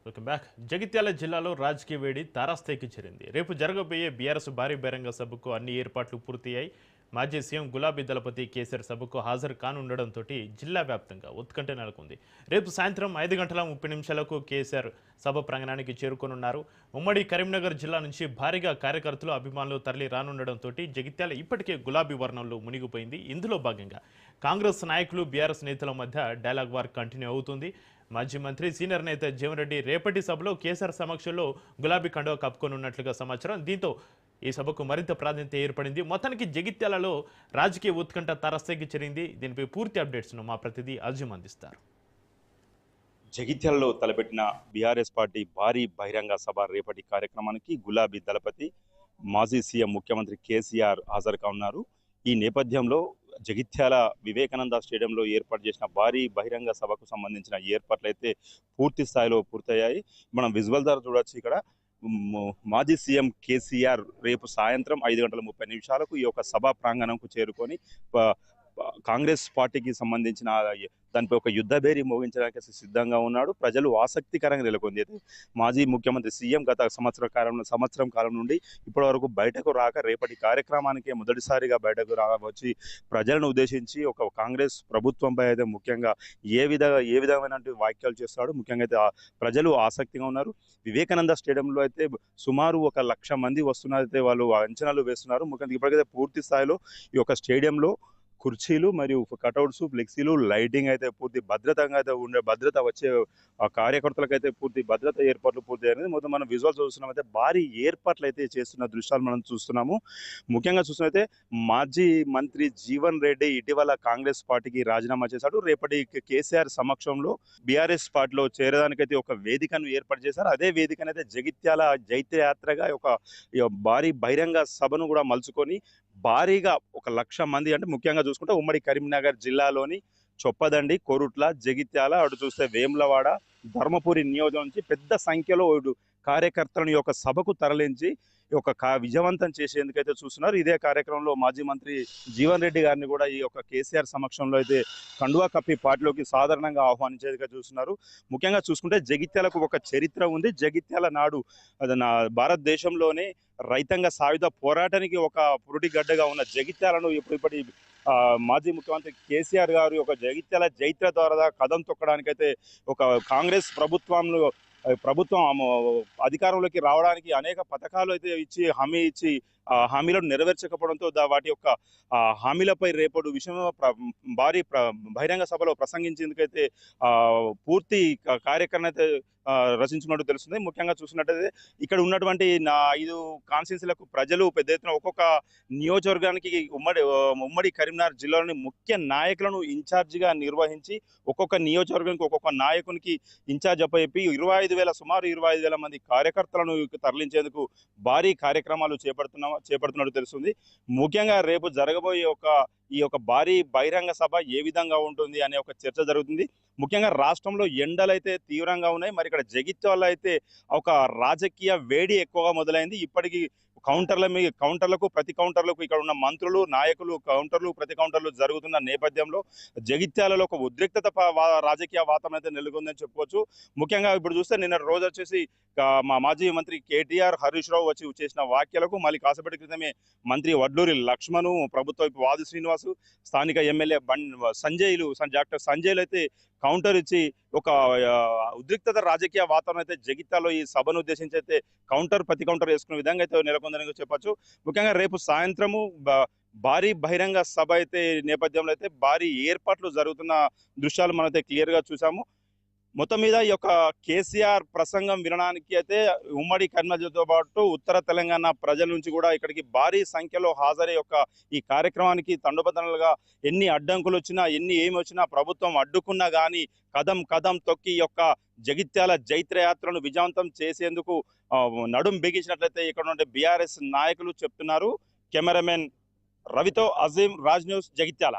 Welcome back. Jagtial జిల్లాలో రాజకీయ వేడి తారాస్థాయికి చేరింది. రేపు జరగబోయే బీఆర్ఎస్ భారీ బహిరంగ సభకు అన్ని ఏర్పాట్లు పూర్తయ్యాయి. మాజీ సీఎం గులాబీ దళపతి కేసీఆర్ సభకు హాజరు కానుండడంతో జిల్లా వ్యాప్తంగా ఉత్కంఠ నెలకొంది. రేపు సాయంత్రం 5:30 కేసీఆర్ సభ ప్రాంగణానికి చేరుకోనున్నారు. ఉమ్మడి కరీంనగర్ జిల్లా నుంచి భారీగా కార్యకర్తలు, అభిమానులు తరలి రానుండడంతో జగిత్యాల ఇప్పటికే గులాబీ వర్ణంలో మునిగిపోయింది. ఇందులో భాగంగా కాంగ్రెస్ నాయకులు, బీఆర్ఎస్ నేతల మధ్య డైలాగ్ వార్ కంటిన్యూ అవుతుంది. మాజీ మంత్రి, సీనియర్ నేత జీవన్ రెడ్డి రేపటి సభలో కేసీఆర్ సమక్షంలో గులాబీ కండువా కప్పుకోనున్నట్లుగా సమాచారం. దీంతో ఈ సభకు మరింత ప్రాధాన్యత ఏర్పడింది. మొత్తానికి జగిత్యాలలో రాజకీయ ఉత్కంఠ తారస్థాయికి చేరింది. దీనిపై పూర్తి అప్డేట్స్ను మా ప్రతినిధి అజీం అందిస్తారు. జగిత్యాలలో తలపెట్టిన బీఆర్ఎస్ పార్టీ భారీ బహిరంగ సభ రేపటి కార్యక్రమానికి గులాబీ దళపతి, మాజీ సీఎం ముఖ్యమంత్రి కేసీఆర్ హాజరు కానున్నారు. ఈ నేపథ్యంలో జగిత్యాల వివేకానంద స్టేడియంలో ఏర్పాటు చేసిన భారీ బహిరంగ సభకు సంబంధించిన ఏర్పాట్లు అయితే పూర్తి స్థాయిలో పూర్తయ్యాయి. మనం విజువల్ ద్వారా చూడొచ్చు. ఇక్కడ మాజీ సీఎం కేసీఆర్ రేపు సాయంత్రం 5:30 ఈ యొక్క సభా ప్రాంగణంకు చేరుకొని కాంగ్రెస్ పార్టీకి సంబంధించిన దానిపై ఒక యుద్ధభేరి మోగించడానికి సిద్ధంగా ఉన్నాడు. ప్రజలు ఆసక్తికరంగా నెలకొంది. అయితే మాజీ ముఖ్యమంత్రి సీఎం గత సంవత్సరం కాలం నుండి ఇప్పటి వరకు బయటకు రాక రేపటి కార్యక్రమానికి మొదటిసారిగా బయటకు వచ్చి ప్రజలను ఉద్దేశించి ఒక కాంగ్రెస్ ప్రభుత్వంపై అయితే ముఖ్యంగా ఏ విధమైన వ్యాఖ్యలు చేస్తాడు. ముఖ్యంగా అయితే ప్రజలు ఆసక్తిగా ఉన్నారు. వివేకానంద స్టేడియంలో అయితే సుమారు 1,00,000 మంది వస్తున్నారైతే వాళ్ళు అంచనాలు వేస్తున్నారు. ముఖ్యంగా ఇప్పటికైతే పూర్తి స్థాయిలో ఈ యొక్క స్టేడియంలో కుర్చీలు మరియు కటౌట్స్, ఫ్లెక్సీలు, లైటింగ్ అయితే పూర్తి భద్రతంగా అయితే భద్రత వచ్చే కార్యకర్తలకు అయితే పూర్తి భద్రత ఏర్పాట్లు పూర్తి అనేది మొత్తం మనం విజువల్ చూస్తున్నాం. అయితే భారీ ఏర్పాట్లు అయితే చేస్తున్న దృశ్యాలు మనం చూస్తున్నాము. ముఖ్యంగా చూస్తున్నైతే మాజీ మంత్రి జీవన్ రెడ్డి ఇటీవల కాంగ్రెస్ పార్టీకి రాజీనామా చేశాడు. రేపటి కేసీఆర్ సమక్షంలో బీఆర్ఎస్ పార్టీలో చేరడానికైతే ఒక వేదికను ఏర్పాటు చేశారు. అదే వేదికనైతే జగిత్యాల జైత్రయాత్రగా ఒక భారీ బహిరంగ సభను కూడా మలుచుకొని భారీగా 1,00,000 మంది, అంటే ముఖ్యంగా చూసుకుంటే ఉమ్మడి కరీంనగర్ జిల్లాలోని చొప్పదండి, కొరుట్ల, జగిత్యాల, అటు చూస్తే వేములవాడ, ధర్మపురి నియోజకవర్గం నుంచి పెద్ద సంఖ్యలో కార్యకర్తలను ఈ యొక్క సభకు తరలించి విజయవంతం చేసేందుకైతే చూస్తున్నారు. ఇదే కార్యక్రమంలో మాజీ మంత్రి జీవన్ రెడ్డి గారిని కూడా ఈ యొక్క కేసీఆర్ సమక్షంలో అయితే కండువా కప్పి పార్టీలోకి సాధారణంగా ఆహ్వానించేదిగా చూస్తున్నారు. ముఖ్యంగా చూసుకుంటే జగిత్యాలకు ఒక చరిత్ర ఉంది. జగిత్యాల నాడు భారతదేశంలోనే రైతాంగ సాయుధ పోరాటానికి ఒక పురుటిగడ్డగా ఉన్న జగిత్యాలను ఇప్పటి మాజీ ముఖ్యమంత్రి కేసీఆర్ గారు ఒక జగిత్యాల జైత్ర ద్వారా కదం తొక్కడానికైతే ఒక కాంగ్రెస్ ప్రభుత్వం అధికారంలోకి రావడానికి అనేక పథకాలు అయితే హామీ ఇచ్చి హామీలను నెరవేర్చకపోవడంతో వాటి యొక్క హామీలపై రేపటి విషయం భారీ బహిరంగ సభలో ప్రసంగించేందుకైతే పూర్తి కార్యక్రమం అయితే రచించినట్టు తెలుస్తుంది. ముఖ్యంగా చూసినట్టయితే ఇక్కడ ఉన్నటువంటి 5 కాన్స్టిట్యున్సీలకు ప్రజలు పెద్ద ఎత్తున ఒక్కొక్క నియోజకవర్గానికి ఉమ్మడి కరీంనగర్ జిల్లాలోని ముఖ్య నాయకులను ఇన్ఛార్జిగా నిర్వహించి ఒక్కొక్క నియోజకవర్గానికి ఒక్కొక్క నాయకునికి ఇన్ఛార్జ్ అప్పచెప్పి సుమారు 25,000 మంది కార్యకర్తలను తరలించేందుకు భారీ కార్యక్రమాలు చేపడుతున్నట్టు తెలుస్తుంది. ముఖ్యంగా రేపు జరగబోయే ఈ యొక్క భారీ బహిరంగ సభ ఏ విధంగా ఉంటుంది అనే ఒక చర్చ జరుగుతుంది. ముఖ్యంగా రాష్ట్రంలో ఎండలైతే తీవ్రంగా ఉన్నాయి. మరి ఇక్కడ జగిత్యాలలో అయితే ఒక రాజకీయ వేడి ఎక్కువగా మొదలైంది. ఇప్పటికీ ప్రతి కౌంటర్లకు ఇక్కడ ఉన్న మంత్రులు, నాయకులు ప్రతి కౌంటర్లు జరుగుతున్న నేపథ్యంలో జగిత్యాలలో ఒక ఉద్రిక్తత రాజకీయ వాతావరణం అయితే నెలకొందని చెప్పుకోవచ్చు. ముఖ్యంగా ఇప్పుడు చూస్తే నిన్న రోజు వచ్చేసి మా మాజీ మంత్రి కేటీఆర్, హరీష్ రావు వచ్చి చేసిన వ్యాఖ్యలకు మళ్ళీ కాసేపటి క్రితమే మంత్రి వడ్లూరి లక్ష్మణ్, ప్రభుత్వ వాది శ్రీనివాసు, స్థానిక ఎమ్మెల్యే డాక్టర్ సంజయ్లు అయితే కౌంటర్ ఇచ్చి ఒక ఉద్రిక్తత రాజకీయ వాతావరణం అయితే జగిత్యాలో ఈ సభను ఉద్దేశించి అయితే ప్రతి కౌంటర్ వేసుకునే విధంగా అయితే నెలకొందని చెప్పొచ్చు. ముఖ్యంగా రేపు సాయంత్రము భారీ బహిరంగ సభ అయితే నేపథ్యంలో అయితే భారీ ఏర్పాట్లు జరుగుతున్న దృశ్యాలు మనమైతే క్లియర్గా చూసాము. మొత్తం మీద ఈ యొక్క కేసీఆర్ ప్రసంగం వినడానికి అయితే ఉమ్మడి కరీంనగర్తో పాటు ఉత్తర తెలంగాణ ప్రజల నుంచి కూడా ఇక్కడికి భారీ సంఖ్యలో హాజరై ఈ కార్యక్రమానికి తండోపతండాలుగా ఎన్ని అడ్డంకులు వచ్చినా ఏమి వచ్చినా ప్రభుత్వం అడ్డుకున్నా కానీ కదం తొక్కి ఈ యొక్క జగిత్యాల జైత్రయాత్రను విజయవంతం చేసేందుకు నడుం బిగించినట్లయితే ఇక్కడ నుండి బీఆర్ఎస్ నాయకులు చెప్తున్నారు. కెమెరామెన్ రవితో అజీం, రాజ్ న్యూస్, జగిత్యాల.